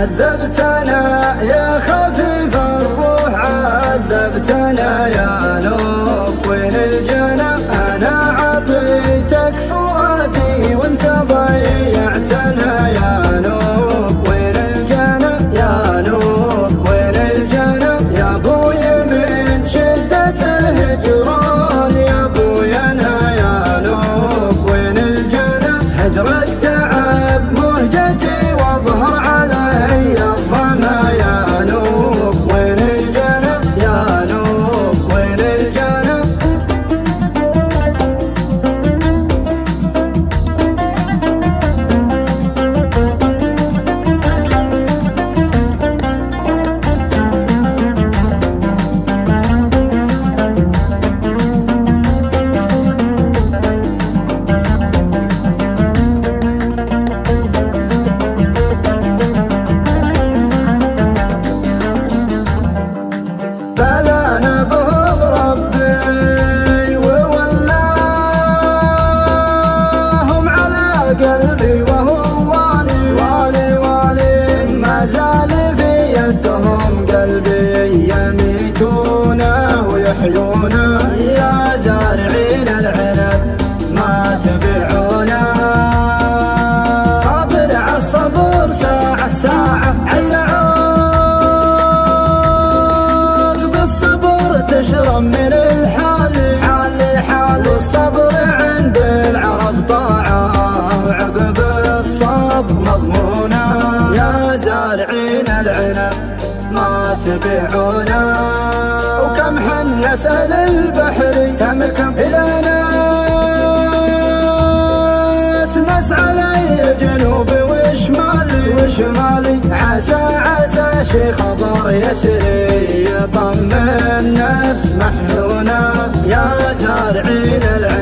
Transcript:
عذبتنا يا خفيف الروح عذبتنا يا نوب وين الجنى أنا عطيتك فؤادي وانت ضيعتنا يا نوب وين الجنى يا نوب وين الجنى يا بوي من شدة الهجران يا بوي أنا يا نوب وين الجنى هجرك تعب مهجتي واظهر علي الظما يا نوب وين الجنى يا نوب وين الجنى بلانا بهم ربي وولاهم على قلبي وهو والي ما زال في يدهم قلبي يميتونه ويحيونه يا زارعين العنب ما تبيعونه صابر عالصبر ساعة عسى تشرب من حالي الصبر عند العرب طاعة وعقب الصبر مضمونة يا زارعين العنب ما تبيعونا وكم حن نسأل البحر كم إلى ناس نسعى لي جنوبي وشمالي عسى شي خبر يسري يطمن نفس محنونة يا زارعين العنب